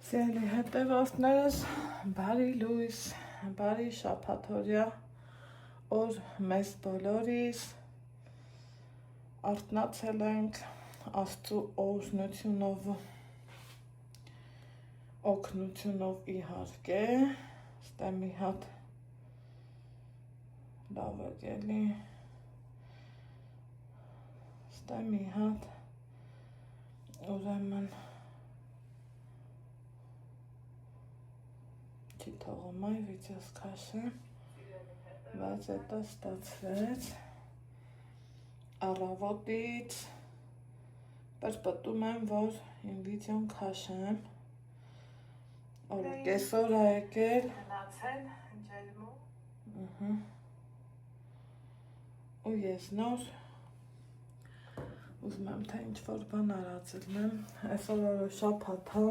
Սիրելի հետևորդներս, բարի լույս, բարի շաբաթօրյա օր մեզ բոլորիս, արթնացել ենք Աստծու օրհնությունով, օգնությունով իհարկե, ստե մի հատ լավ է գելի, ստե մի հատ ուրեմն չի թողում այ վիդեոս քաշը, բայց հետո ստացվեց առավոտից պրպտում եմ, որ իմ վիդեոն քաշեմ, որ կեսօր ա եկել ու ես նոր ուզում եմ, թե ինչ-որ բան արածել եմ, այսօր օրը շաբաթ ա,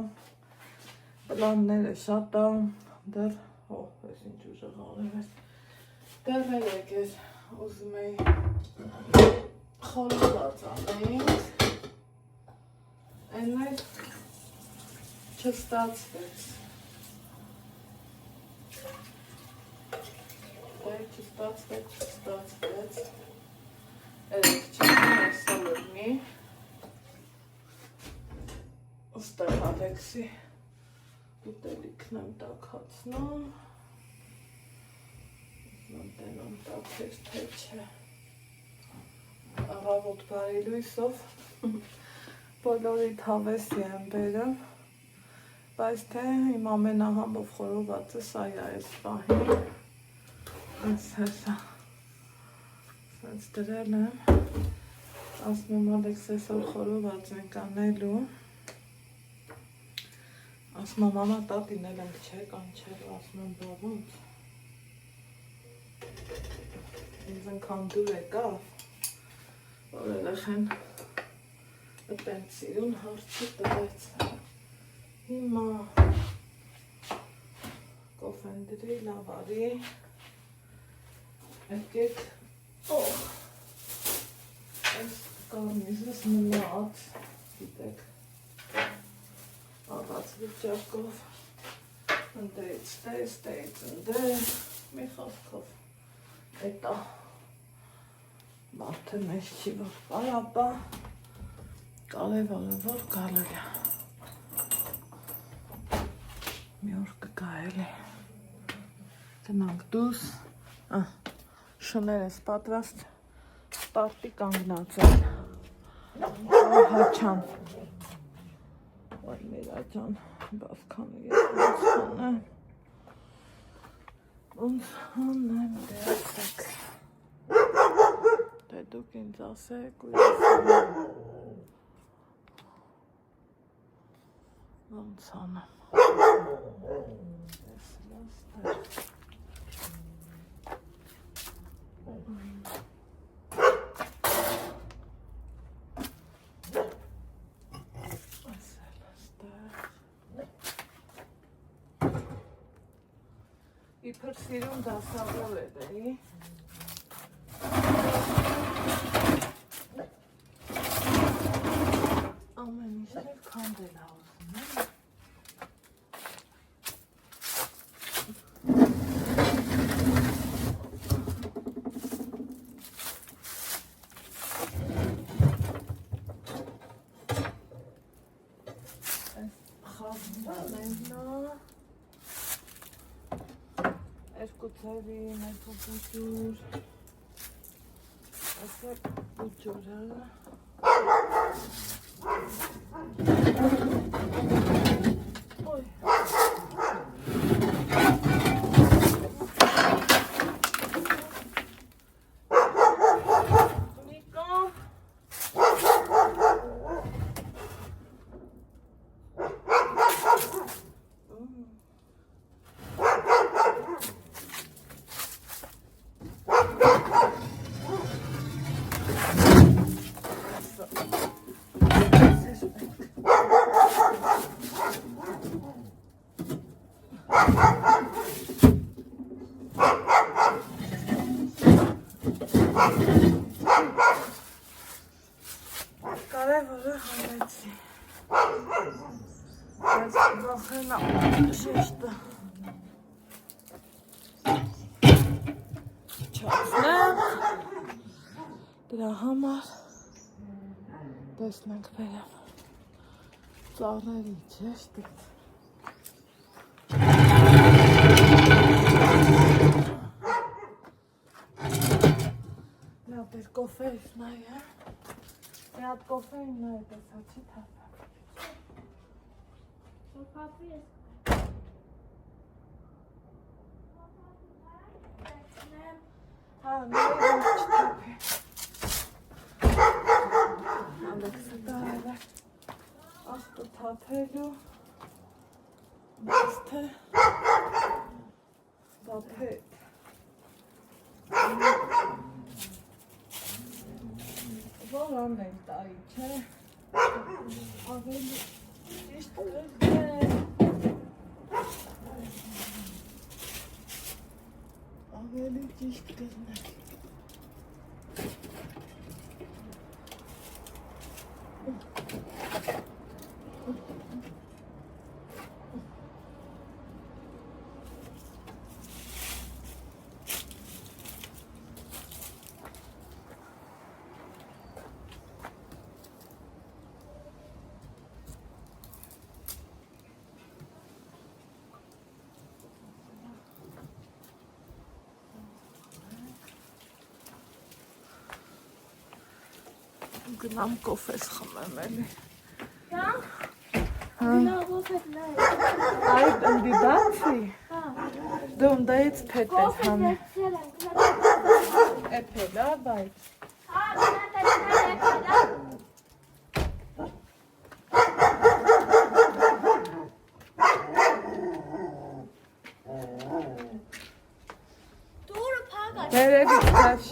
պլանները շատ ա, դեռ, ես ինչ ուժեղ արև ես, դեռ է եկեր, ուզում էի խորոված անեինք, են էլ չստացվեց, չստացվեց, երեք չեմ այսօր ուրնի, ուստեղ Ալեքսի ուտելիքն եմ տաքացնում, ուզում տենում տաքեր, թե չէ, առավոտ բարի լույսով, բոլորիդ հավեսի եմ բերում, բայց թե իմ ամենահամով խորովածը սա է այս պահին, այս հեսա, սենց դրել եմ, ասում եմ Ալեքս այսօր խորոված ենք անելու, ասում եմ մամա տատին էլ ենք չէ կանչել, ասում եմ բա ոնց, ինձ ընքան դուր եկավ, որ երեխեն տենց սիրուն հարցի տվեց, հիմա կոֆեն դրի, լավ արի, եկեք, այս կարնիզս մնաց, գիտեք, աղաց վիճակով, ընդերից ընդեր, մի խոսքով, էտա, մարդը մեզ չի որ պարապա, կարևորը որ գալու է, մի օր կգա էլի, գնանք դուս, շներս պատրաստ, ստարտի կանգնած են, հաչան, Ոյ մերա ջան, բասքանը ես ոնց հանեմ դերսեք, դե դուք ինձ ասեք ու ես ոնց հանեմ, ես լաստեր, իբր սիրուն դասավոր էի, ամեն ինչ էլ քանդել ա ուզում եմ, երկու ծավի, ներքո բուջուր, ասա բուջուրը, ոյ, նիկամ, կարևորը հանեցի, բայց Նախենա շեշտը չացնեմ դրա համար տեսնենք բերեմ ծառերի շեշտը լավ էր կոֆեից նայե մի հատ կոֆեին նայե տեսա չի թափա Կոֆի ես հա նայե որ չթափի Ալեքսը դարը աստը թափելու բայց թե թափետ որ անենք տարի չէ ավելի ճիշտ ավելի ճիշտ կրնենք Գնամ կոֆես խմեմ էլի Գնալով հետ նայ Այդ ընդի բացի դու ընդայից փետ ես հանը Էպելա բայց Դուրը փագա Երևի քաշ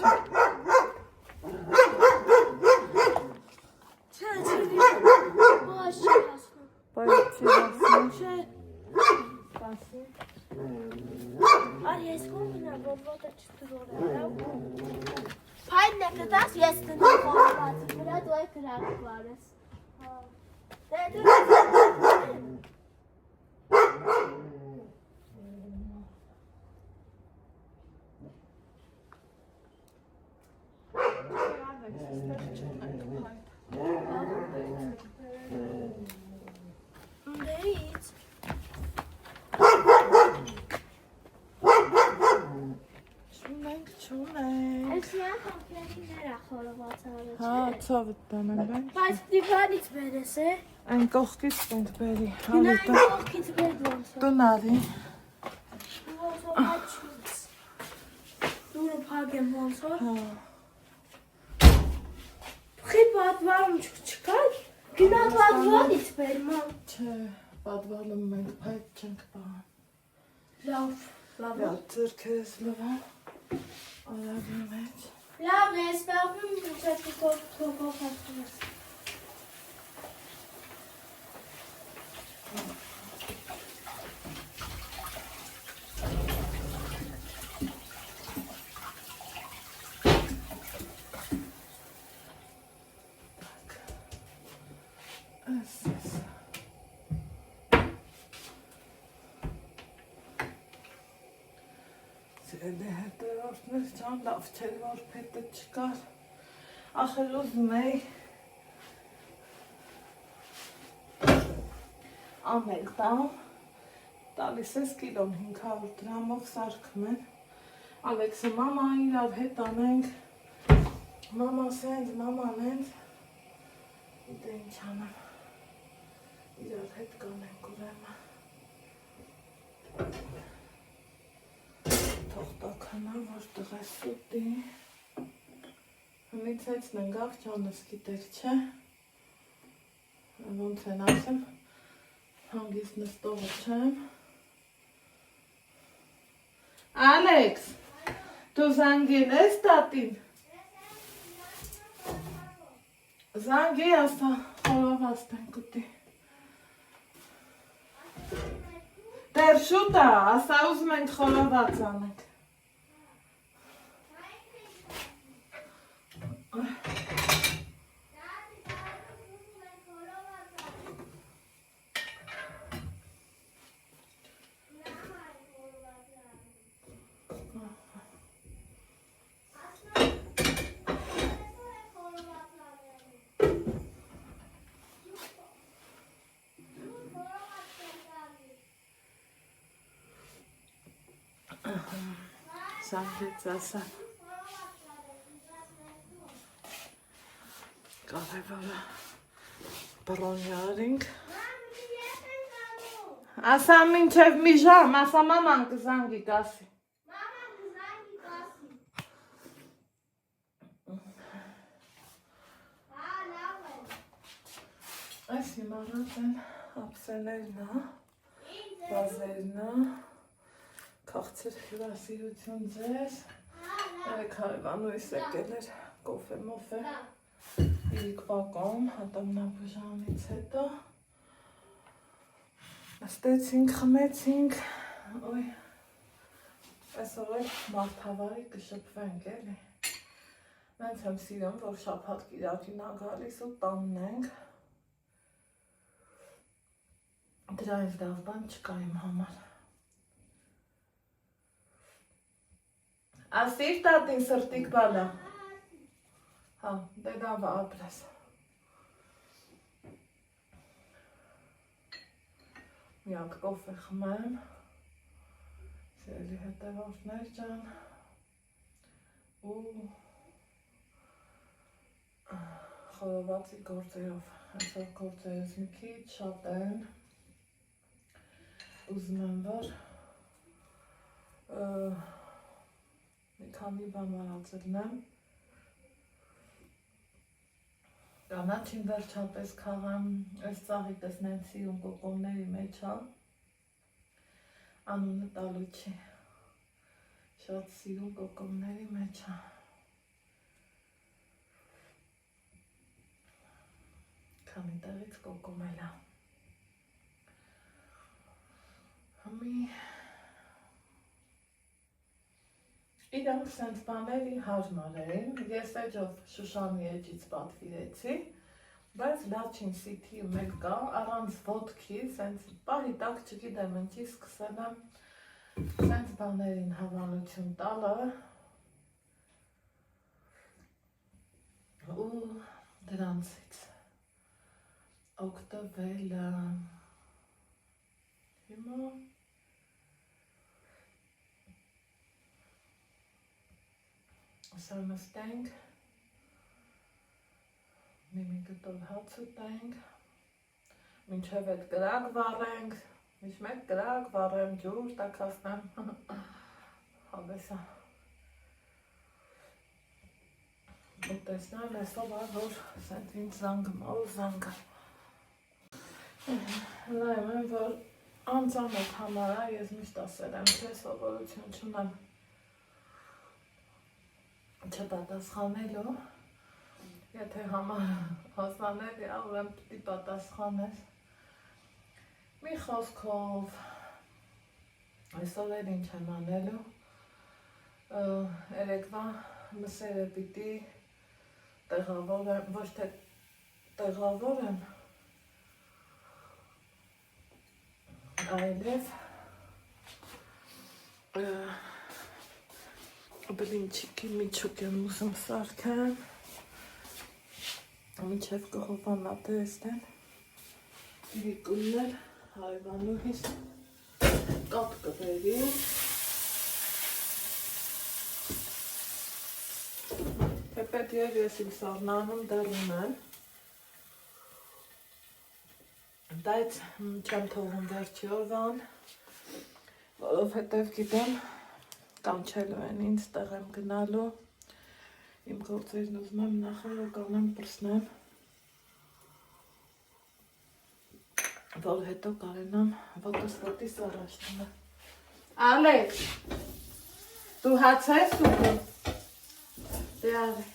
Boş çıkarsın. Բայց չասեմ Şey. Սպասի Ay eskon bina babada çıtır oraya. Pay ne kadar yesin babada. Biraz o ekran varız. Değil. Չունենք, չունենք Eşyan kompletները խորովածարը Հա, ցավդ տանեմ բան Բայց դիվանից բերես է Այն կողքից տենք բերի Գնային կողքից բեր ոնց Դու նարի Ոնց աչուց Դուրը փագեմ ոնց որ Հա Խի պատվարում չկար Գնա պատվարից բեր ման Չէ, պատվալում մենք փայտ չենք պահան Լավ Լավ Լավ, ձրքերս լվան Արագի մեջ Լավ է, սպաղվում ուծետի կողքով հասում ես Դե հետևորդներ ջան, լավ չէր որ փետը չկար Ախր ուզում էի Ամել տամ Տալիս ես կիլոն 500 դրամով սարքում են Ալեքսը մամա իրար հետ անենք Մամա սենց, մաման ենք Դե ինչ անեմ Իրար հետ կանենք ուրեմն Թողտականա, որտեղ է սուտի Հնից հեծնեն գավ ճանս գիտեք չէ Ոնց են ասեմ Հանգիս նստողը չեմ Ալեքս Դու զանգել ես տատին Զանգի ասա խորավաստ են կուտի Դեր շուտ է, ասա ուզում ենք խորոված անենք Զանգեց ասան։ Կարևորը բրոնի արինք։ Ասա մինչև մի ժամ, ասա մաման կզանգի կասի։ Այս հիմարած են ապսեներնա, բազերնա, կաղցեր հյուրասիրություն ձեզ, երեք հարևանույս եկել էր կոֆե մոֆե, իրիքվա կոմ, հատամնապուժանից հետո, աստեցինք, խմեցինք, ոյ, այսօր էլ մարդավարի կշպվենք էլի, մենց եմ սիրում, որ շաբաթ կիրակին ա գալիս ու տանն ենք, դրա էլ դավ բան չկա իմ համար։ Ասիր տատին սրտիկ բալա։ Հա, դե դավա ապրես։ Միակ կոֆե խմեմ։ Սիրելի հետևորդներ ջան։ Ու խորովածի գործերով։ Այսօր գործերս մի քիչ շատ են։ Ուզում եմ, որ մի քանի բան արածելն եմ, կանաչին վերջապես քաղամ, այս ծաղիկս նենցի ու կոկոմների մեջ ա, անունը տալու չի, շատ սիրում կոկոմների մեջ ա, քանի տեղից կոկոմել ա, համի իրանք սենց բաների հարմար էին, ես էջով Շուշանի էջից պատվիրեցի, բայց լաչին սիթի մեկ կա, առանց ոտքի, սենց պահի տակ չգիտեմ ընչի սկսել եմ սենց բաներին հավանություն տալը ու դրանցից օգտվել հիմա սարմստենք, մի գտով հաց ուտենք, մինչև էտ կրակ վարենք, միշտ մեկ կրակ վարեմ, ջուր տակասնեմ, հագեսա, ու տեսնել էսով որ սենց ինձ զանգում, ու զանգը, լայմ եմ, որ անծանոթ համար է, ես միշտ ասել եմ, թե սովորություն չունեմ, չպատասխանելու, եթե համար հասանել է, ուրեմ պիտի պատասխանես, մի խոսքով, այսօր էլ ինչ եմ անելու, երեկվա մսերը պիտի տեղավորեմ, ոչ թե տեղավորեմ, այլև բլինչիկի միջուկ եմ ուզում սարքեմ, մինչև կողովանա տեսնեմ, իրիկուններ հարևանուհիս կատ կվերի, թեպետ ես իմ սառնանում դեռ ունեմ, բայց չեմ թողում վերջի օրվան, որովհետև գիտեմ, կանչելու են ինձ տեղ եմ գնալու, իմ գործերն ուզում եմ նախորդ կանեմ պրսնեմ, որ հետո կարենամ ոտս ոտիս առաջ տունը։ Ալեքս, դու հաց ես ուտում, դե արի։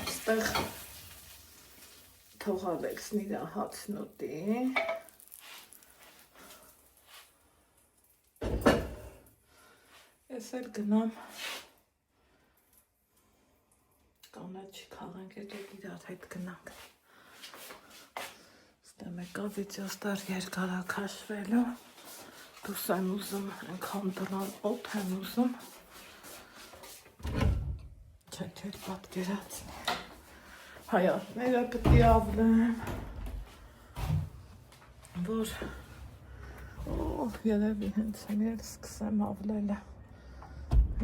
Ստեղ թող Ալեքսն իր հացն ուտի։ Ես էլ գնամ կանաչի քաղենք, հետո իրար հետ գնանք։ Ստե մեկա վիդեոստար երկարա քաշվելու, դուս եմ ուզում, ենքան դրան օդ եմ ուզում, չէ պատկերացնի, հայատները պտի ավլեմ, որ երևի հենց մեր սկսեմ ավլելը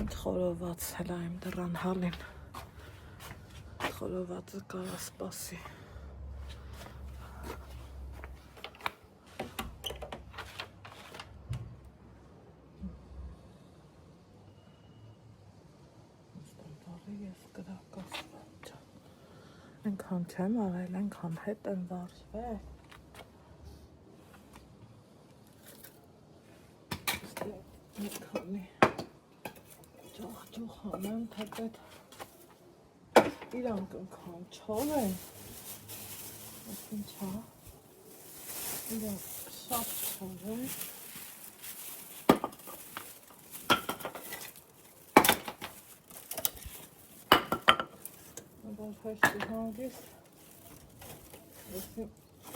ինք խորոված հելա իմ դրան հալին խորովածը կարա սպասի ես կրակասված ենքան չեմ արել, ենքան հետ եմ վարժվել մի քանի ջախջուխ անեմ, թե պետ իրանք ընքան չոր են ես ինչա իրանք շատ չոր են որ հեշտի հանգիստ եսի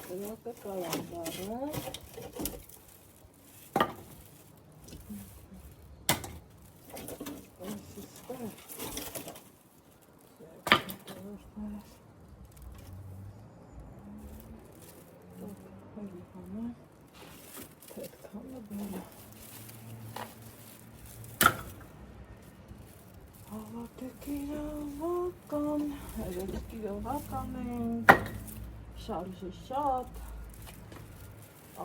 կրակը կարան բարը Կիրովական ենք, շարժը շատ,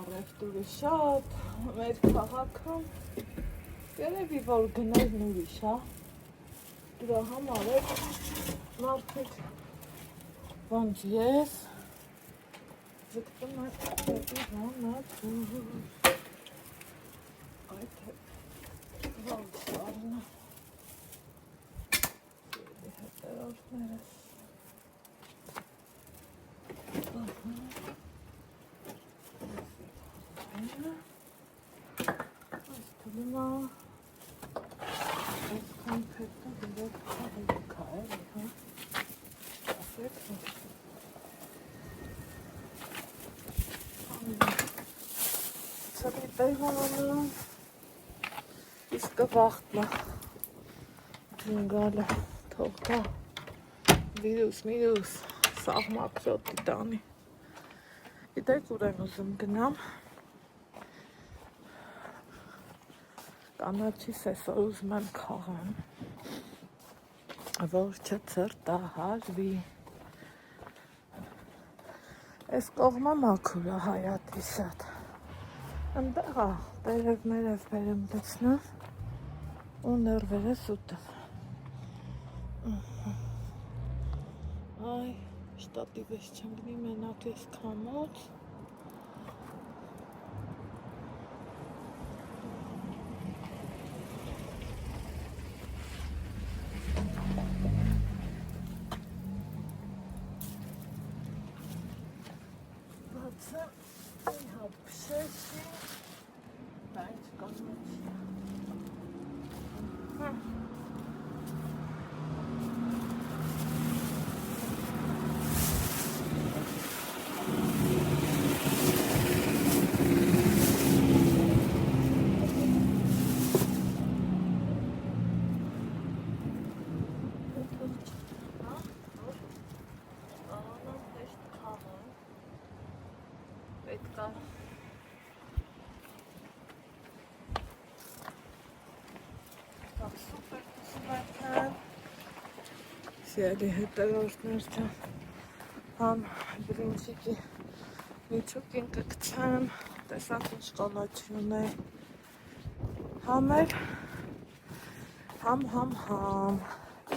առևտուրը շատ, մեր քաղաքում երևի որ գներն ուրիշ, դրա համար է մարդիկ ոնց ես ձգտում եմ դեպի վանաձոր այդ ոնց արնա հետերորդներս Լումա այսքան փետը դրեք հավելքա էլի, հա, ասեք, ծրի տեհանում, իսկը վաղտնա, ջինգալը, թողկա, վիրուս, սաղ մակրոտ դիտանի, գիտեք ուր եմ ուզում գնամ, կանաչի սեսոր ուզում եմ քաղեմ, որ չծրտահարվի, ես կողմը մաքուր է հայատի շատ, ընդեղա տերև-մերև բերեմ լցնում ու ներվերը սուտում, այ շտատիվես չեմ գնի մենակ ես կամոց, Սիրելի հետևորդներ ջան, համ բրինչիկի միջուկին կգցեմ, տեսակ ինչ կանաչյուն է, համ էլ, համ,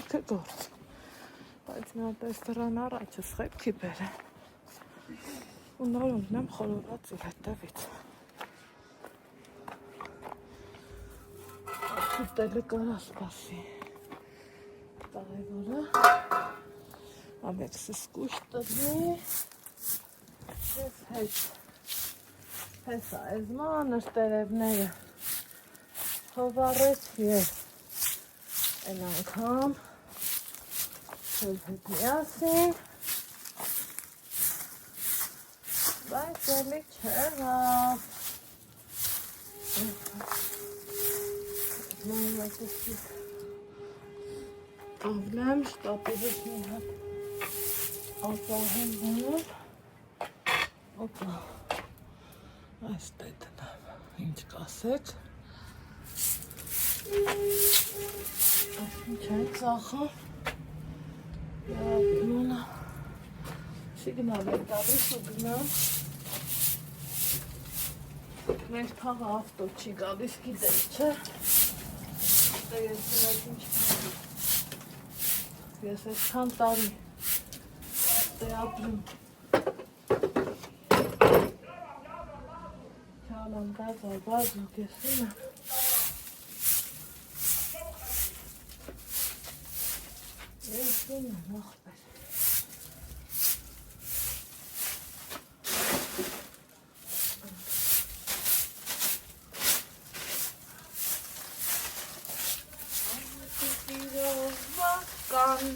իքը գործ, բայց մի հատես դրան առաջս խեպքի բեր է, ու նոր ունեմ խորոված ու հետևից, ատուտելը կարա սպասի, կարևորը, ամեքսս կուշ տրնի, ես հեսա այս մանր տերևները հովարեց ես են անգամ հետ միասին, բայց էլի չեղավ, ավլեմ շտապիվս մի հատ ապահեմ հոն, օպա, Այս պետն ինչ կասեք։ Ինչ է ծախը։ Նունա սիգնալ է տալիս ու գնամ։ Մենք փաղը ավտո չի գալիս, գիտես, չէ։ Դե ես դրանք ինչ կանի։ Ես այսքան տարի դե ապրում։ Չալամ գազար ու կեսում եմ։ Եսում եմ աղբեր։ Կան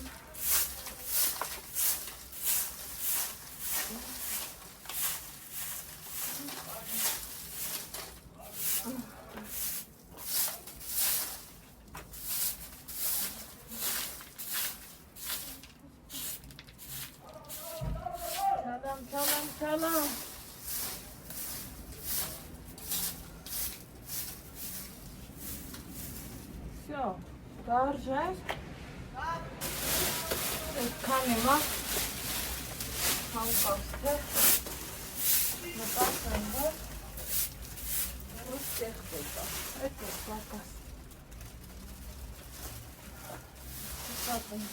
Չալամ Всё, դարժեր Այսքան իմա հանկած թե մտածեմ, որ ստեղծ է կա, այդ է պակաս մտածեմ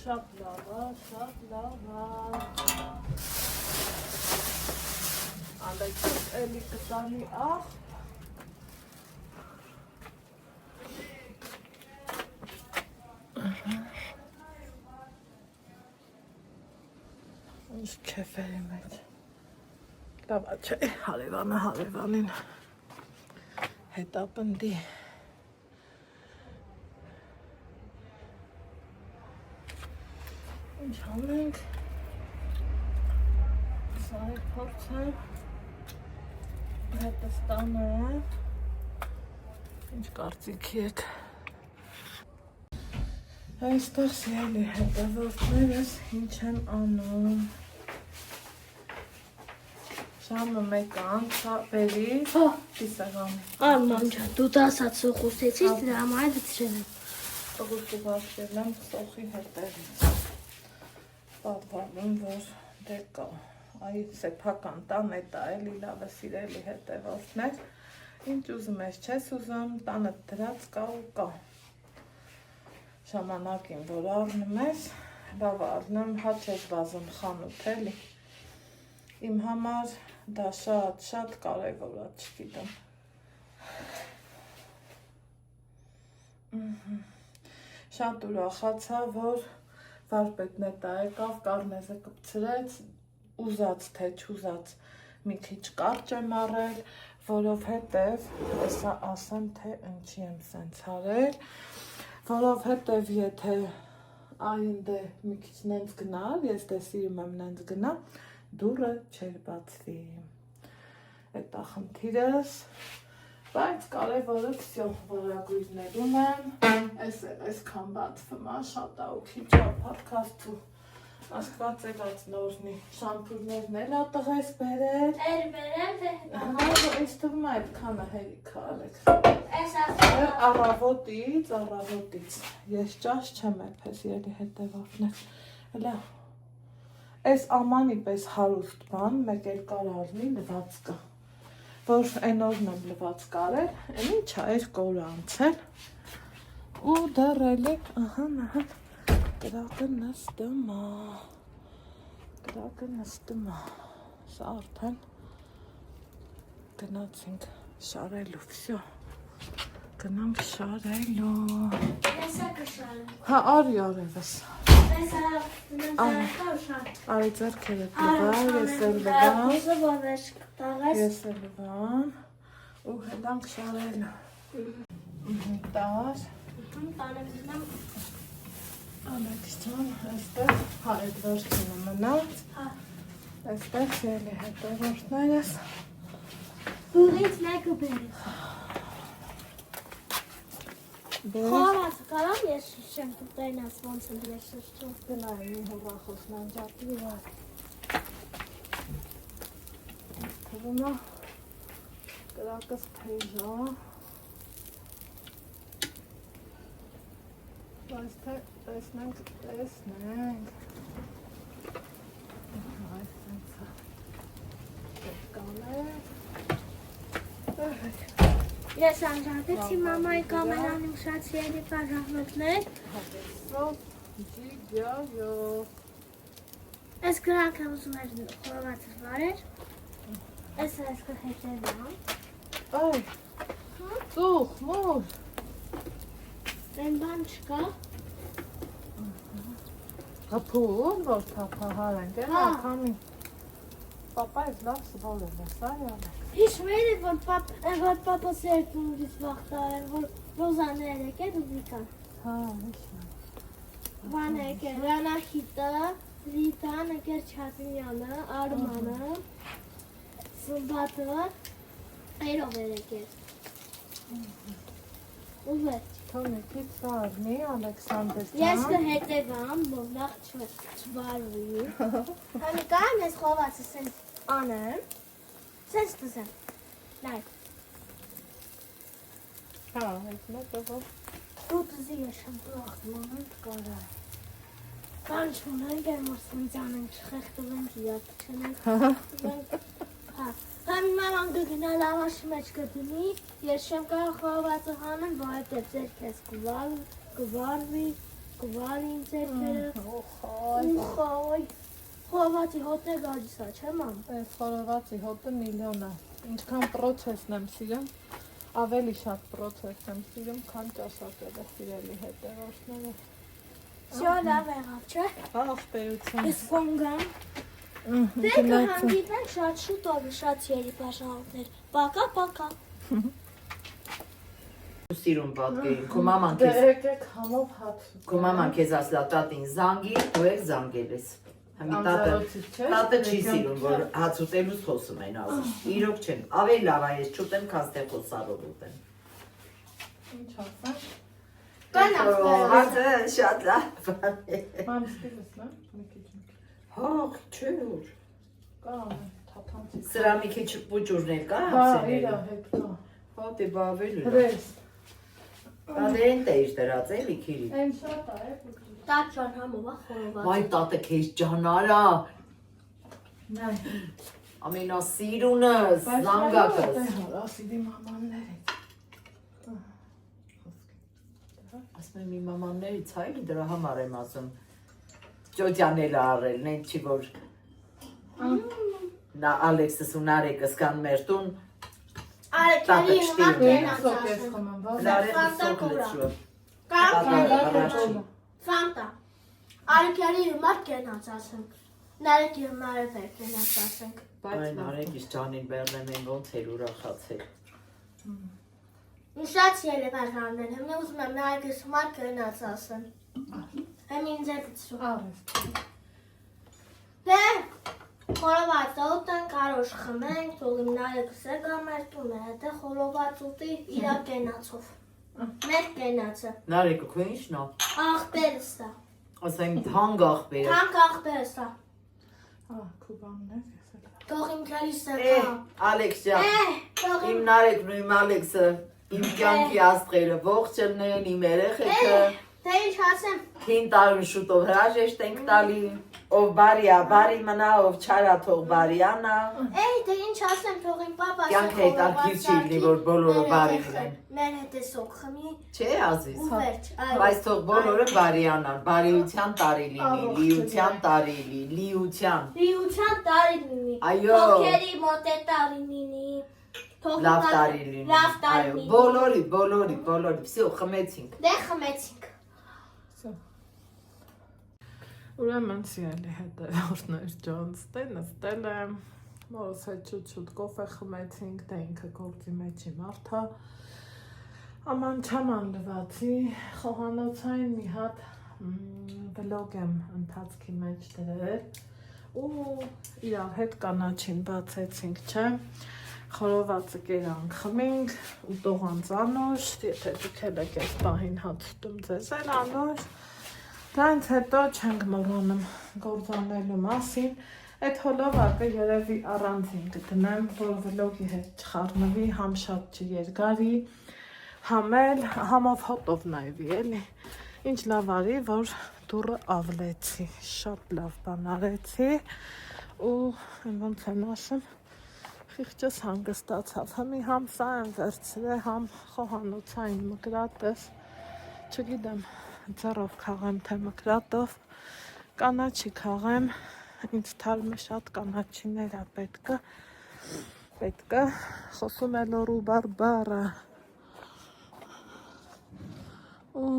Շատ լավ Ալեքս էլի կտանի աղ Ինչ քեֆերի մեջ Լավա չէ, հարևանը հարևանին հետապնդի Ինչ անենք Սա է փորձը Հետը ստանը Ինչ կարծիքի եք Այստեղ սիրելի հետևորդներս ինչ են անում Ժամը մեկ անցա բերի Պիսագամի Արման ջան, դու դա ասած սոխուսեցից, դրա համար դրել եմ Տղուսու բաշկել եմ սոխի հետևից Պատվարում, որ դե կա Այ սեփական տան է տա էլի լավը սիրելի հետևորդներ Ինչ ուզում ես չես ուզում, տանը դրած կա ու կա Ժամանակին, որ առնում ես, լավ առնում, հաչ ես վազում խանութ էլի Իմ համար դա շատ կարևոր է, չգիտեմ Շատ ուրախացա, որ վարպետն է տա եկավ, կարնեզը կպցրեց Ուզած թե չուզած մի քիչ կարճ եմ առել, որովհետև հեսա ասեմ, թե ինչի եմ սենց արել, որովհետև եթե այնդ է մի քիչ նենց գնալ, ես դե սիրում եմ նենց գնալ, դուրը չեր բացվի, էտ է խնդիրս, բայց կարևորը վսյո որագույրներում եմ, այսքան բացվում է, շատ է ու քիչ է պատքաստու, Աստված եղած նորնի, շամպուրներն էլ ատղես բերել բերել թե Ինձ թվում է այդքանը հերիքա Ալեքս Առավոտից Ես ճաշ չեմ էպես ելի հետևորդներ Հլա Այս ամանի պես հարուստ բան մեկ էլ կար արնի լվացկա որ այն օրն եմ լված կարել, այն ինչ է 2 օր անցել ու դեռ էլի ահա կրակը նստում է, սա արդեն գնացինք շարելու, վсё, գնանք շարելու, Եսա կշարեմ։ հա արի արևս, Եսա արի ձեռքերը տվար, ես էլ լվան, ու հետանք շարելու, տար, Ալեքսան, այստեղ, հա այդ վերջինը մնաց, այստեղ ելի հետևորդներս, Բուրից մեկը բերես։ Խորացը կարամ ես շեմ կուտայնաց ոնց եմ դրես շրջում։ գնայի մի հորախոսն անջատի վար, թվում է կրակս թեժա, բայց թե տեսնենք, այս տենցա, կաներ, Ես անջատեցի մամայի կամերան շատ սիրելի պաժահմետներ։ Հատեսով, ջիգյայո, Ես կրանք եմ ուզում էր խորվածս վարեր։ Ես կհետևամ։ այ, ծուխ, մոր, Են բան չկա։ հպուր, որ թապահար ենք, են ակամի, պապա ես լավ սվալ եմ, սա յալեք, Հիշվեր է, որ պապոս երկուն ուրից վաղտար, որ Ռոզաներ եկեր ու Վիկան։ հա, հիշն Վան եկեր, Ռանախիտը, Ռիտան, եկեր Չատինյանը, Արմանը, Սմբատը, Էրով էր եկեր։ Ու վերջ։ Թոնեկից սարնի, Ալեքսանդրյան, Ես կհետևամ, որ նախ չվարվի։ Համի կարամ ես խովացը սենց անեմ, սենց տզեմ, նայ, հա, այս մետով, դու տզի ես եմ պրախտման կարա։ Կան չունենք եմ, որ սենց անենք, չխեղտվենք, իրակ չնենք, հա, համի մաման գգնա լավաշի մեջ կդնի, ես չեմ կարող խովացը հանեմ, որ հետև ձեր կես կվարվի, կվարի իմ ձերքերը, ուխայ, խովացի հոտն է գալիս է, չէ մամ։ այս խորովածի հոտը միլիոն է, ինչքան պրոցեսն եմ սիրում, ավելի շատ պրոցեսն եմ սիրում, քան ճաշակելը սիրելի հետևորդները, Սյո լավ եղավ, չէ։ հա, աղբերություն, Ես կոնգամ։ Դե կհանդիպենք շատ շուտով, շատ սիրելի պաշարողներ, պակա։ Սիրուն պատկերին, քո մաման դե քեզ եկեք համով հատ, քո մաման քեզ ասլա տատին զանգի, դու եք զանգել ես։ Համի Անձեռոցից չէ, տատը չի սիրում, որ հաց ուտելուց խոսում են ասում։ Իրոք չեմ, ավելի լավ է ես չուտեմ, քան թե խոսարով ուտեմ։ ինչ ասեմ, Հացը շատ լավ։ մամ ստիլս նա, մի քիչ, Հող, չուր։ կա, թափանցի, Սրա մի քիչ բուջուրներ կա հա, իրա հացեները։ հետ կա, Հա, դե բա ավելի լավ։ հրես, Դա էն տեյր դրած էլի քիրի։ այն շատ է, Տաք ճան համովա խորոված։ Վայ տատը քեզ ջանարա։ նայ, Ամենասիրունս, զանգակս։ ասիդի մամաններից, Ասում եմ իմ մամաններից հայլի դրա համար եմ ասում ճոճանել առել, նեն չի որ նա Ալեքսս ու Նարեկս կան մեր տուն Արեքյարի նման կենաց սոկ ես ասում։ խմեմ, բա, Նարեկը սոկ լծու Կարամ Ֆանտա։ Արեքյարի նման կենաց ասենք։ Նարեկի նման կենաց ասենք։ Այ Նարեկիս ջանին բերնեմ են ոնց էր ուրախացել Շատ սիրելի պաշարողներ, հիմա ուզում եմ նարեկիս նման կենաց ասեն։ Հեմ ինձ է պծու։ արես, Դե, խորոված ուտենք, կարոշ խմենք, թող իմ նարեկս է գա մեր տունը, հետը խորոված ուտի իրա կենացով։ Մեր կենացը, Նարեկը քո ի՞նչն է աղբերս է, ասեմ թանկ աղբերը թանք աղբերս է, հա, քուբաններ, ես էլ, թող իմ քերիս է կա։ Ալեքս ջան Թող իմ իմ Նարեկն ու իմ Ալեքսը իմ կյանքի աստղերը ողջ ելնեն իմ երեխեքը Դե ինչ ասեմ։ Քին տարին շուտով հրաժեշտ ենք տալի, ով բարի է, բարի մնա, ով չարա թող բարյանա։ Էй, դե ինչ ասեմ, թող իմ պապա Կյանք հետաքրքիր չի լինի, որ բոլորը բարի լինեն։ Մեր հետ է սոկ խմի Չէ, Ազիզ։ ու վերջ։ Բայց թող բոլորը բարյանան, բարիության տարի լինի, լիության տարի լինի, լիության։ Լիության տարի լինի։ Այո։ Թողքերի մոտ է տարի լինի։ Լավ տարի լինի։ Լավ տարի Այո, լինի։ բոլորի, всё, խմեցինք։ Դե խմեցինք։ Ուրեմն սիրելի հետևորդներ ջանց, դե նստել եմ, մորս հետ շուտ կոֆե խմեցինք, դե ինքը գործի մեջի մարդա, աման չաման լվացի, խոհանոցային մի հատ վլոգ եմ ընթացքի մեջ դրել, ու իրար հետ կանաչին բացեցինք, չէ, խորովածը կերանք խմինք, ու տողանց անոշ, եթե դուք էլ եք այս պահին հաց ուտում ձեզ էլ անոշ, դրանց հետո չենք մոռանում գործանելու մասին, այդ հոլովակը երևի առանձին կդնեմ, որ վլոգի հետ չխառնվի, համ շատ չերգարի, համ էլ համով հոտով նայվի, էլի, ինչ լավ արի, որ դուրը ավլեցի, շատ լավ բան արեցի, ու ոնց են ասում, խիղճս հանգստացավ, հմի համ սա եմ վերցրել, համ խոհանոցային մկրատս, չգիտեմ, ձեռով քաղեմ, թե մկրատով, կանաչի քաղեմ, ինձ թարմը շատ կանաչիներ է պետքը, խոսում է լորու բարբարը, ու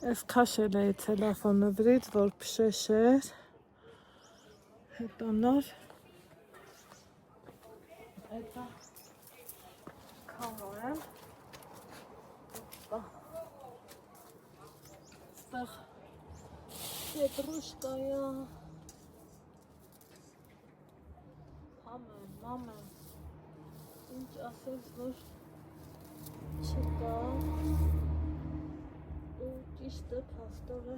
ես քաշել էի ցելոֆոնը վրից, որ փշեշեր, հետո նոր, հետո քաղեմ, այստեղ պետրուշկայա, մամ եմ, ինչ ասես, որ չկա, ու ճիշտ է փաստորը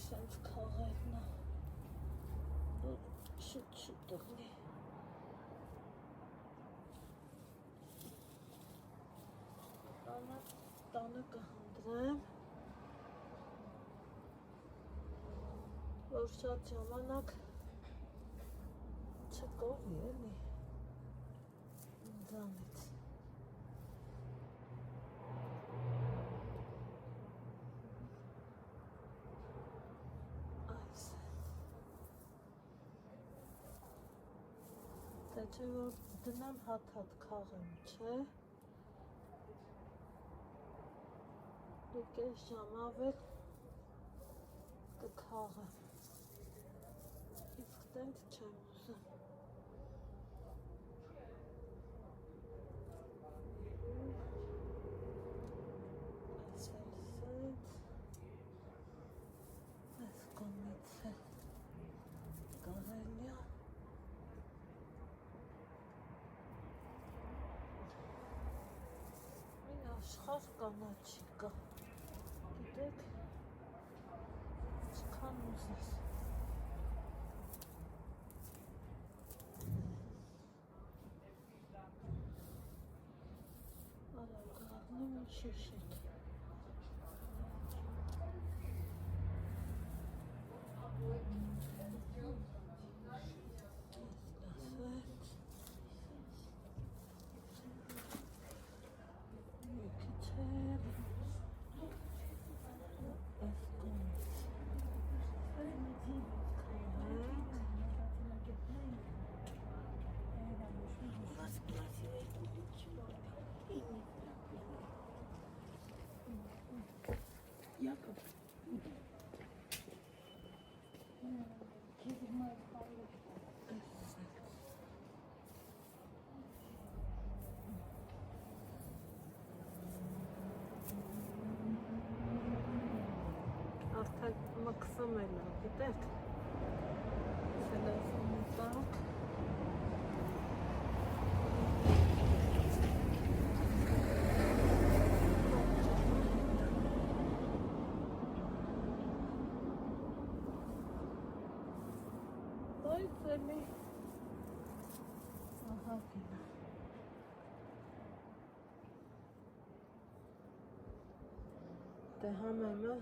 սենց քաղերն է, որ շուտ դղնի, տանը կհանդրեմ, որ շատ ժամանակ չկողի էլի ինձանից։ Այս է։ Դե չէ որ դնեմ հատ քաղեմ, չէ։ Կես ժամ ավել կքաղեմ, իսկ տենց չեմ ուզում, այս վելսեց, այս կոմից է կարելյա, մին աշխար կանաչի կա, գիտեք, չքան ուզես, արա գաղնեմ ու շիշիտ, արդեն մկսում է լավ, գիտեք, սելասոնի տակ, բայց էլի, ահա գինա, Դե համեմը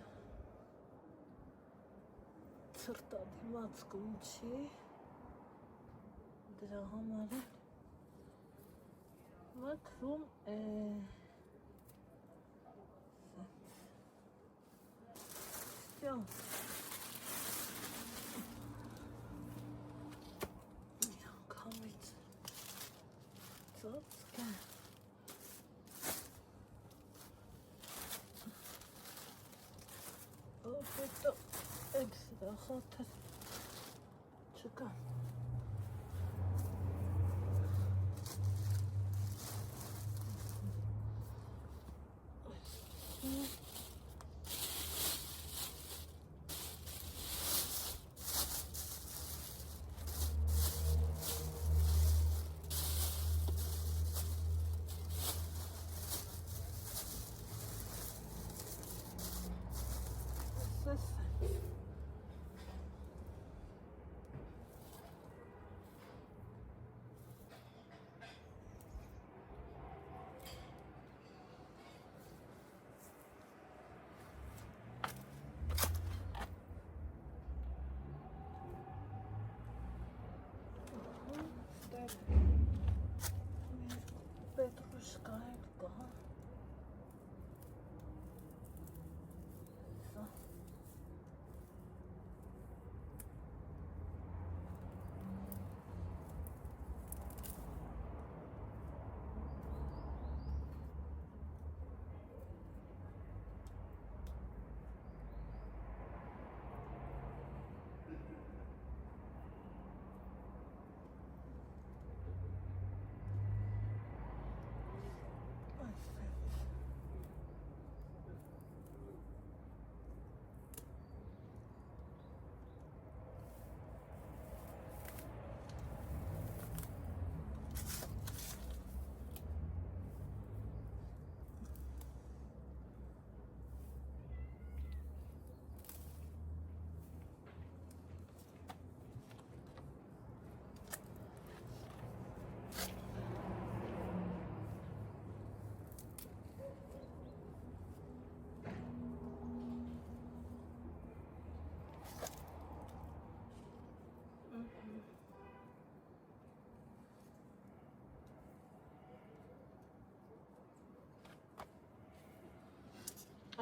ցրտադիմաց կունչի դրա համար մաքրում է Всё. Միանգամից ծածկը հետո այդ սրախաթը չկա Պետրուշկա հետ կա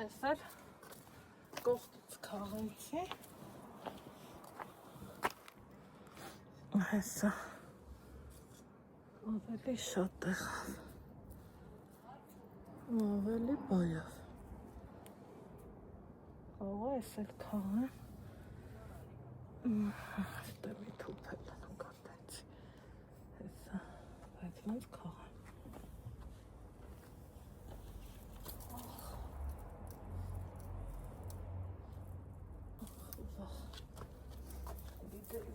Այսօր կողքից քաղեցի Հեսա ավելի շատ եղավ ավելի բայավ Աղա ես էլ քաղեմ Ստե մի թուփ էլ նկատեցի Հեսա բայց ոնց քաղեմ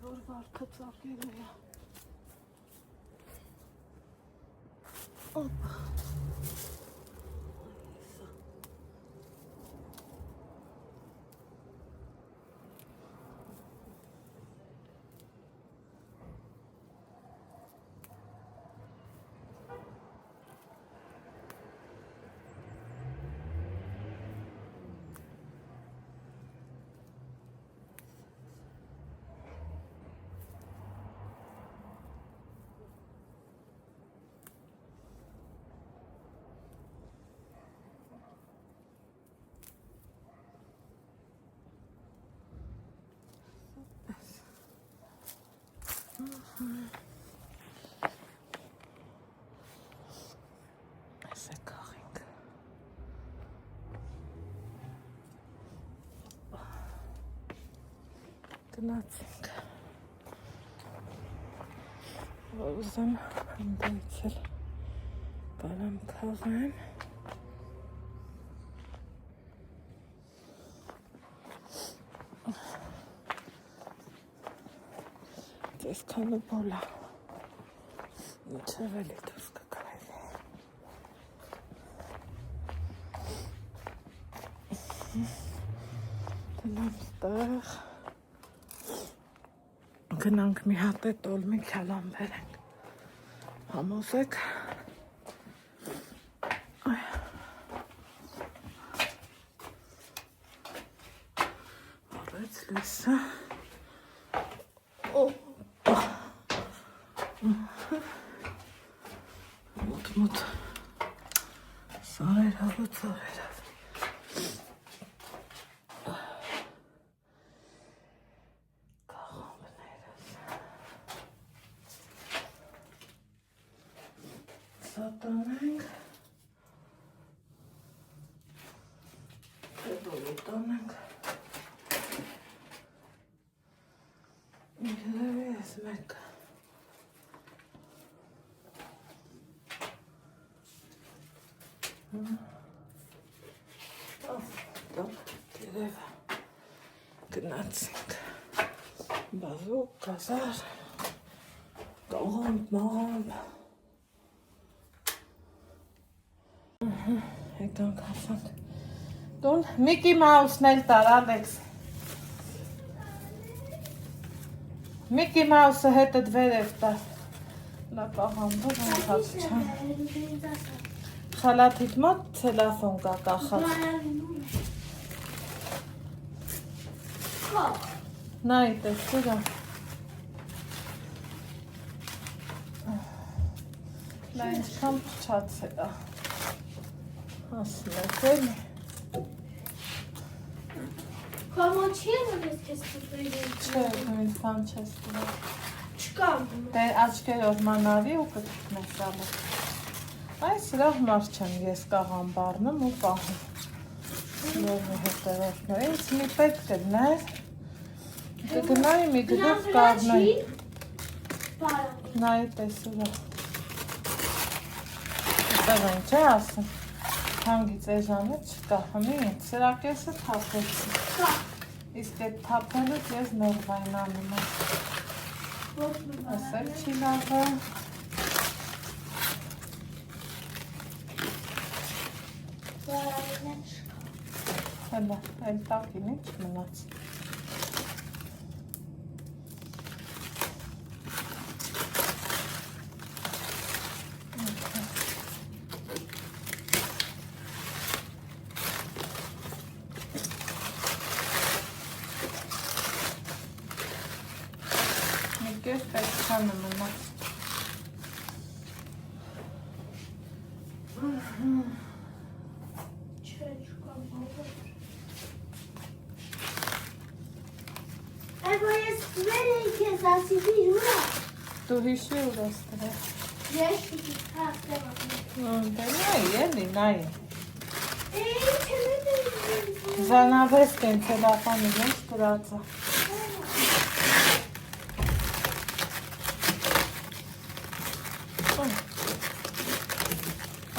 Որ վարդը ծակել է Օպա Այս է կաղինք Գնացինք Որ ուզեմ հնդայցել Բարամ կաղեմ Ձեզ կանը բոլա Ինչև էլի դուս կկայլի Տնամ ստեղ Գնանք մի հատ է տոլմի քյալան բերենք Համոզեք լեսա։ Մոտ սարերավ ու ծարերավ։ Կաղամներս։ Սատանենք։ Տանենք։ Իրավի ես մեկը։ Տերև գնացինք։ Բազուկ, կազար, կողամբ, մաղամբ։ Եկանք հասանք։ Տուն Միկի Մաուսն էլ տար, Ալեքս։ Միկի Մաուսը հետդ վերև տար։ Նա կաղամբը ոնքած չան։ Խալաթիտ մոտ ցելոֆոն կա կախած։ Նայ տեսուրա։ Նա ինչքան փչացել է։ Ասնեք էլի։ Կամա չի որ ես քեզ կտրել եմ։ Չէ, ինձ բան չես տվել։ Չկա։ Դե աչքերով մանավի ու կգտնես ալը։ Այս սրա համար չեմ ես կաղամ բառնում ու պահում։ Լովի հետևորդներ, ինձ մի պետք կներ, կգնայի մի գդով կարնայի։ Նայի տեսուրա։ Ետեղ են չէ ասում, հանգից էժանը չկա, հմի սրա կեսը թապեցի։ Իսկ այդ թապելուց ես նորվայն անում եմ։ Ասել չի լավը։ Հələ, əl տակին ինչ մնաց։ Մի կես պետքանը մնաց։ Դու հիշի ուր ես տրել։ Ես հաստեղ Դե նայի էլի, նայի։ Զանավես կեն ցելոֆանը ինչ գրածը։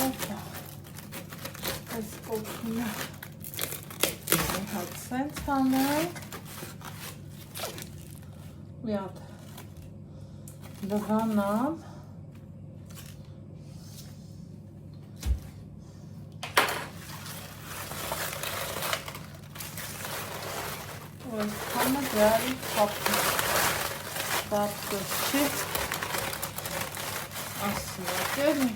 Օպա։ Այս կողմը։ Հատ սենց հանենք։ Մի հատ դղանամ։ Այս համը դարի կապտոս չի, ասիակ էլի։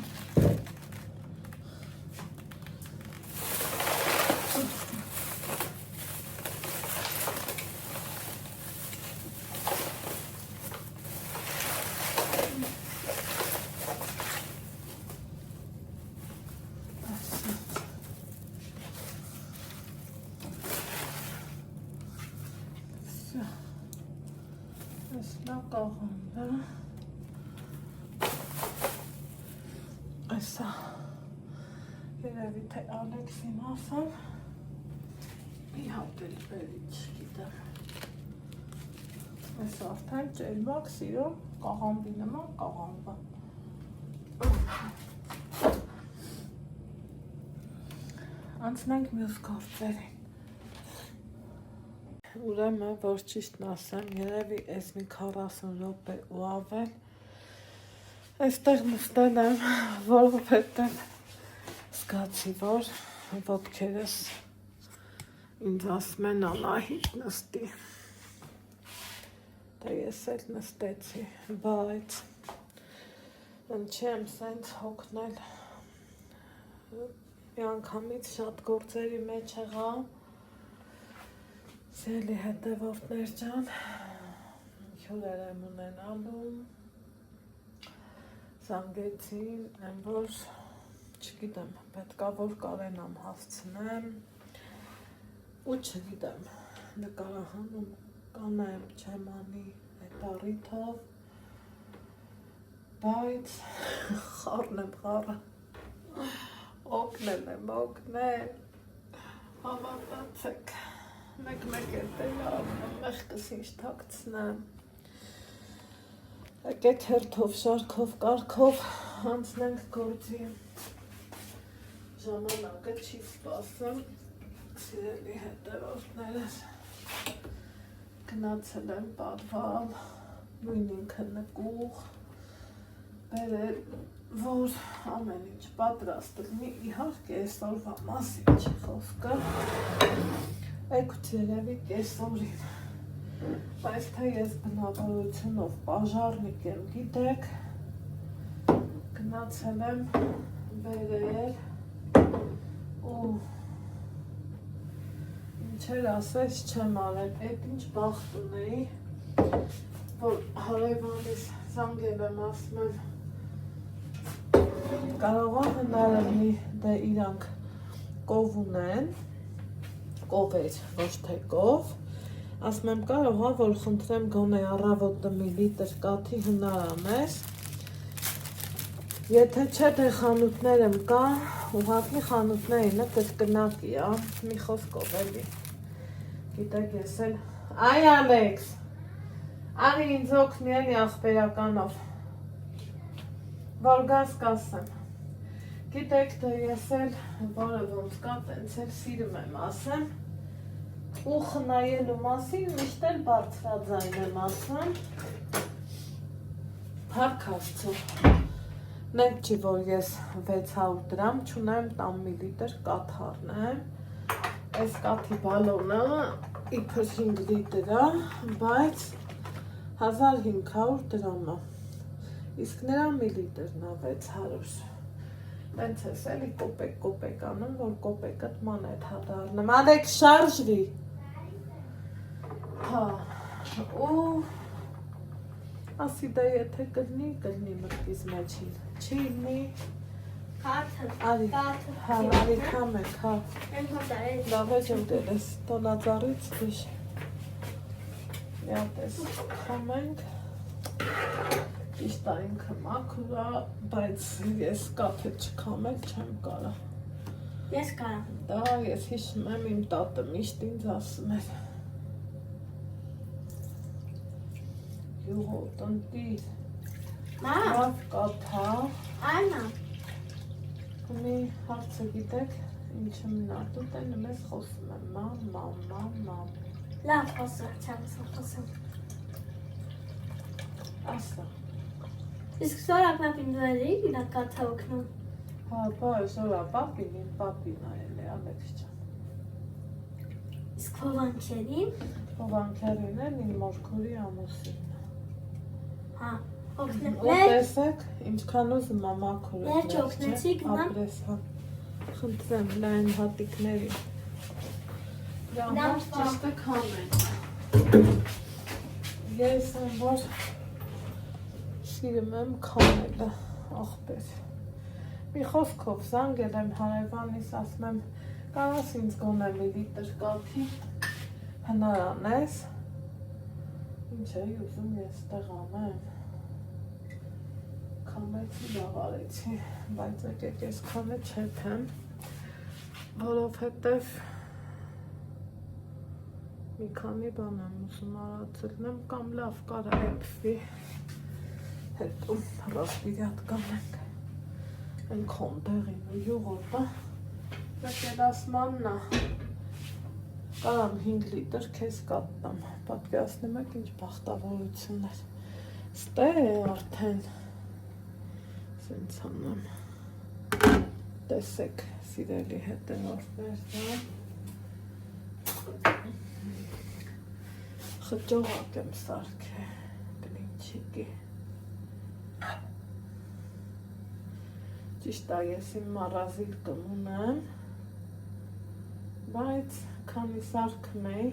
Այսնա կաղամբը, այսա, երևի թե Ալեքսին ասեմ, մի հատել բերի չգիտեմ, այս արդեն ճելմակ սիրո կաղամբի նման կաղամբը, անցնենք մյուս գործերին, ուրեմն որ ճիշտն ասեմ, երևի այս մի 40 րոպե ու ավել այստեղ նստել եմ, որովհետև զգացի, որ ոտքերս ինձ ասում են Անահիտ նստի։ Դե ես էլ նստեցի, բայց չեմ սենց հոգնել մի անգամից շատ գործերի մեջ եղա Սիրելի հետևորդներ ջան, հյուրեր եմ ունենալու, զանգեցին, այն որ չգիտեմ, պետքա որ կարենամ հասցնեմ ու չգիտեմ, նկարահանում կանեմ չեմ անի այդ առիթով, բայց խառն եմ խառը, օգնել եմ, հավատացեք, մեկ-մեկ էլ տեղարում եմ, մեղկս ինչ թակցնեմ, եկեք հերթով, շարքով, կարգով, անցնենք գործի, ժամանակը չի սպասում, սիրելի հետևորդներս, գնացել եմ պատվալ, նույն ինքը նկուղ, բերել, որ ամեն ինչ պատրաստ լինի, իհարկե այսօրվա մասին չի խոսքը, եկուց երևի կեսօրին, բայց թե ես բնավորությունով պաժարնիկ եմ, գիտեք, գնացել եմ բերել ու ինչեր ասես չեմ արել, այդ ինչ բախտ ունեի, որ հարևանիս զանգել եմ ասում եմ, կարող է հնարելի դե իրանք կով ունեն, կով էր, ոչ թե կով, ասում եմ կարող է, որ խնդրեմ գոնե առավոտը մի լիտր կաթի հնարամես, եթե չէ դե խանութներում կա, ուղղակի խանութներինը կրկնակի, մի խոսքով էլի, գիտեք ես էլ, այ Ալեքս, անի ինձ օգնի էլի ախպերականով, որ գազ կասեմ, գիտեք դե ես էլ, որը ոնց կա, տենց էլ սիրում եմ ասեմ, ու խնայելու մասին միշտ էլ բարձրաձայն եմ ասում, Փառք Աստծո, նենք չի, որ ես 600 դրամ չունեմ 10 միլիտր կաթ առնեմ, այս կաթի բալոնը իբր 5 լիտր է, բայց 1500 դրամ է, իսկ նրա միլիտրն է 600, տենց ես էլի կոպեկ անում, որ կոպեկըտ մանետ հադարնեմ, ալեք շարժվի, հա, ու ասի դա եթե կլնի մտքիս մեջին, չի լինի, արի, հա, արի կամեք, հա, լավ է ջում դերես, տոնածարից դիշ, միատես կամենք, իշտա ինքը մաքուր է, բայց ես կաթը չքամել չեմ կարա, Ես կարամ, դա ես հիշում եմ իմ տատը միշտ ինձ ասում էր, յուղո տնտիր, լավ կաթա, Անա, մի հարցը գիտեք, ինչը մնատուտ են, մեզ խոսում եմ, մամ, լավ խոսում, չեմ խոսում, ասա, իսկ սորակ նապին դրերի իրա կաթա օգնում, հա, բայ, զորա, պապին այել է, Ալեքս ջան, իսկ հովանքերին, հովանքերին են իմ մորքորի ամուսինը, հա, օգնում, ու տեսեք, ինչքան ուզում է մաքուր է, Վերջ օգնեցիք, նա, ապրես, հա, խնդրեմ, լայն հատիկների, դրանց ճիշտը քամեն, ես եմ, որ սիրում եմ քամելը, աղբեր, մի խոսքով զանգել եմ հարևանիս, ասում եմ, կարաս ինձ գոնե մի լիտր կաթի հնար անես, ինչ էի ուզում ես տեղ անեմ, քամեցի, լավ արեցի, բայց եկեք ես քանը չեփեմ, որովհետև մի քանի բան եմ ուզում արածելնեմ, կամ լավ կարա էփվի, հետո ռասպիրյատ կանենք, են քոնդեղին ու յուղոտը, եկելասմաննա, կարամ 5 լիտր կեզ կատտամ, պատկերացնում եք ինչ բախտավորություններ, ստե արդեն, սենց անեմ, տեսեք սիրելի հետևորդներ, խճողակ եմ սարքե, բլինչիկի, ճիշտ է ես իմ մառազիրկը ունեմ, բայց քանի սարքում էի,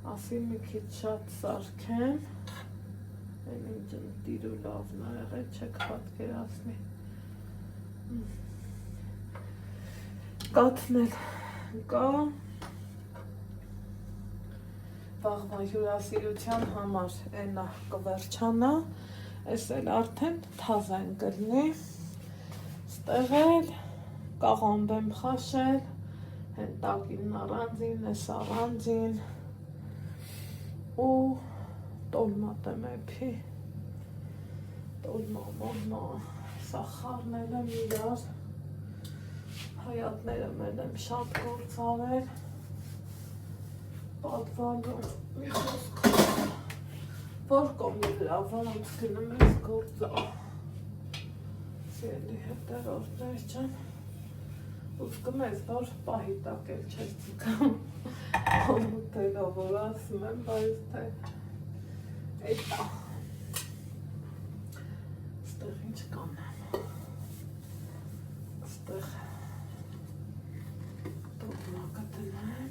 ասի մի քիչ շատ սարքեմ, այն ինչ տիրու լավն ա եղել, չեք պատկերացնի։ Կաթնել կա, վաղվա հյուրասիրության համար էնա կվերջանա, ես էլ արդեն թազ են կլնի, ստեղ էլ կաղամբ եմ խաշել, հեն տակին առանձին, ես առանձին, ու տոլմատ եմ էփի, տոլմա, մորմա, սախարնել եմ իրար, հայատները մեն եմ շատ գործ արել, պատվալում մի խոսք, որ կոմի վրա ոնց գնում ես գործա, սիրելի հետերորդներ չեմ, ուզկում ես, որ պահի տակ էլ չես ծիկամ, հոմութելով, որ ասում եմ, բայց թե էտա, ստեղ ինչ կանեմ, ստեղ տողնակը տնեմ,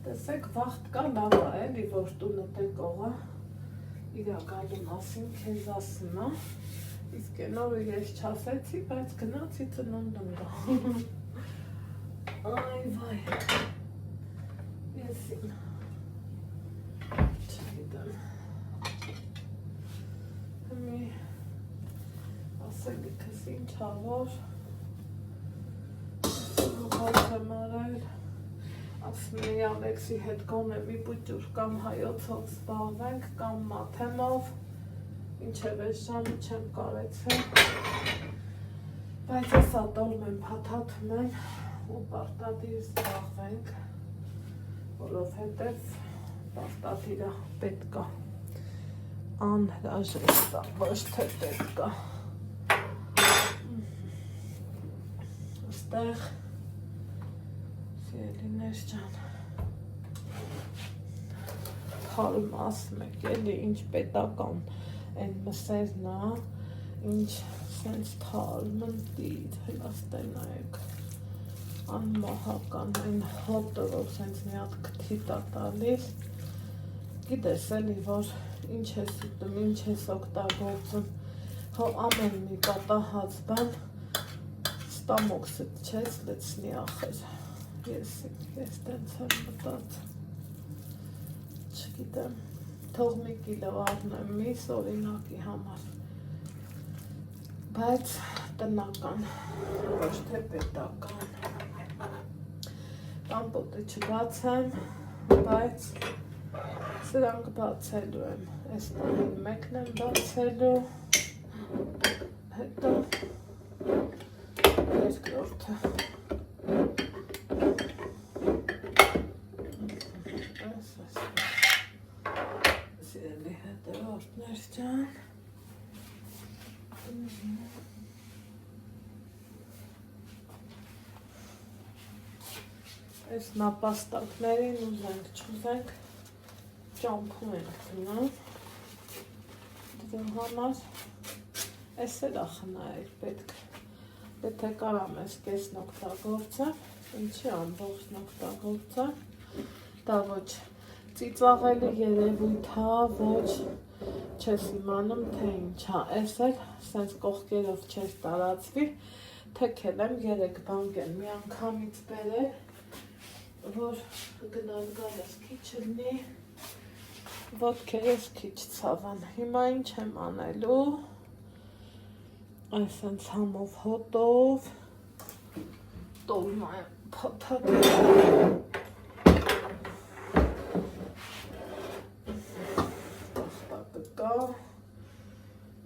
տեսեք վաղտ կա լավ է էլի, որ տունը տեկողը իրակալու մասին քեզ ասում է, իսկ նորը ես չասեցի, բայց գնացի ծնունդում գա։ Այ վայ, եսին, չգիտեմ, մի ասելիքս ինչ հավոր, ուղղած եմ արել, ասում էի Ալեքսի հետ գոնե մի բուջուր կամ հայոցով զբաղվենք, կամ մաթեմով, ինչև ես ժամը չեմ կարեցել, բայց ես ատոլում եմ, փաթաթում եմ ու պարտադիր զբաղվենք, որովհետև պարտադիրը պետք է, անհրաժեշտ է, ոչ թե պետք է, ստեղ Սիրելիներ ջան, թարում ասում եք էլի, ինչ պետական են մսերն ա, ինչ սենց թարում են դիր, հլաստեն նայեք, անմահական, այն հոտը, որ սենց մի հատ կթիտ ա տալիս, գիտես էլի, որ ինչ ես ուտում, ինչ ես օգտագործում, հո ամեն մի պատահած բան, ստամոքսդ չես լցնի ախր, ես տենց եմ մտած, չգիտեմ, թող մի կիլո առնեմ միս օրինակի համար, բայց տնական, ոչ թե պետական, կամպոտը չբացեմ, բայց սրանք բացելու եմ, այս տանին մեկն եմ բացելու, հետո երկրորդը, սիրելի հետևորդներ ջան, այս նապաստակներին ուզենք չուզենք ճամփում ենք գնում, դրա համար այս էլ ա խնայել պետք, եթե կարամ ես կեսն օգտագործեմ, ինչի ամբողջն օգտագործեմ, դա ոչ ծիծաղելի երևույթ ա, ոչ չես իմանում, թե ինչ ա, այս էլ սենց կողքերով չես տարածվի, թեքել եմ 3 բանկեն մի անգամից բերել, որ գնալ-գալս քիչ լինի, ոտքերս քիչ ցավան, հիմա ինչ եմ անելու, այս սենց համով հոտով, տոլմա եմ փաթաթել,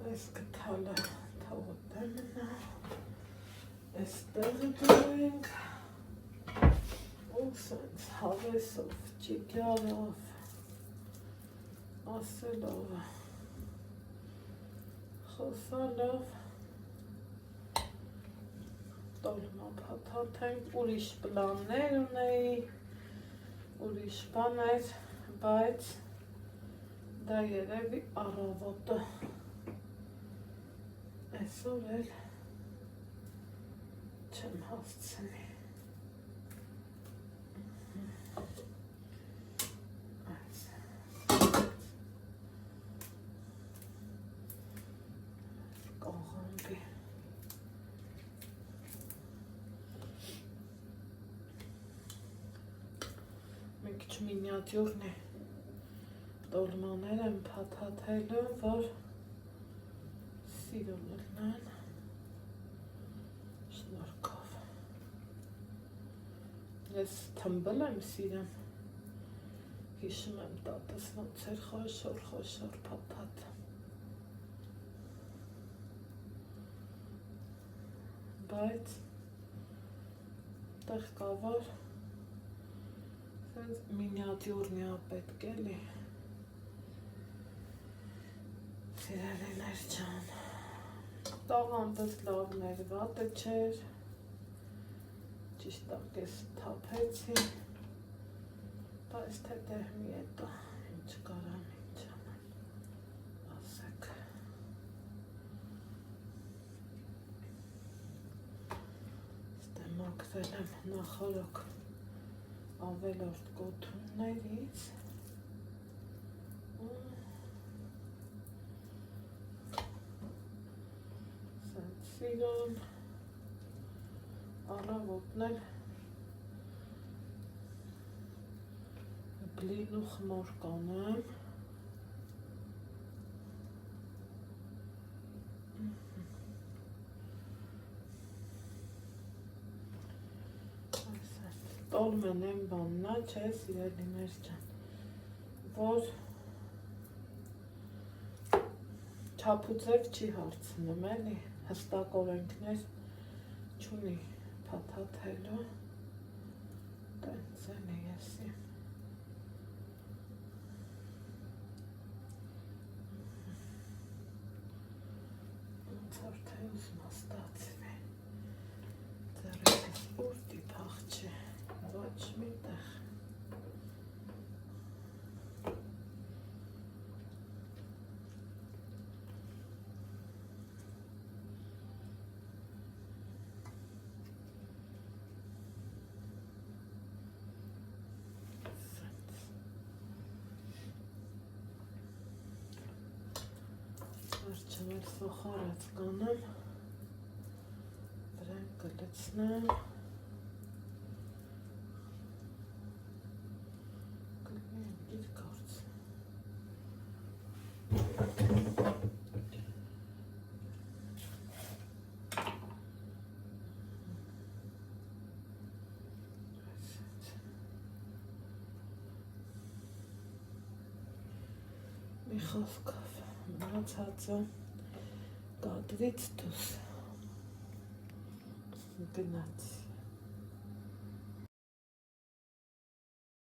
այս կթալը թողոտ է մնա, այս տեղը դրենք, ու սենց հավեսով, ճիգյարով, ասելով, խոսալով, տոլմա փաթաթենք, ուրիշ պլաններ ունեի, ուրիշ բաներ, բայց դա երևի առավոտը, այսօր էլ չեմ հասցնի, մինիատյուրն է տոլմաներ եմ փաթաթելու, որ սիրում ելնան, շնորհքով։ Ես թմբլ եմ սիրեմ, հիշում եմ տատս ոնց էր խոշոր փաթաթ։ Բայց տեղ կա, որ մինիատյուրն է պետք էլի։ Սիրելիներ ջան, տաղանդս լավն էր, վատը չէր, ճիշտ ակես թափեցի, բայց թե դեղ մի հետա, ինչ կարամ, ինչ անեմ, ասեք։ Ստե մաքրել եմ նախորոք ավելորդ կոթուններից, սիրում, առավոտն էլ բլին ու խմոր կանեմ, տոլմեն եմ բաննա, չէ սիրելիներ ջան, որ չափուձև չի հարցնում էլի, հստակ օրենքներ չունի փաթաթելու, տենց էլի եսի։ Ոնց որ թե ուզում ստացվի, ձեռքս ուրտի փախչի, ոչ մի տեղ։ Չմել սոխարած կանեմ, դրան կլցնեմ, կլնեմ իր կարծ։ Մի խոսքով մնացածը կադրից դուս գնաց։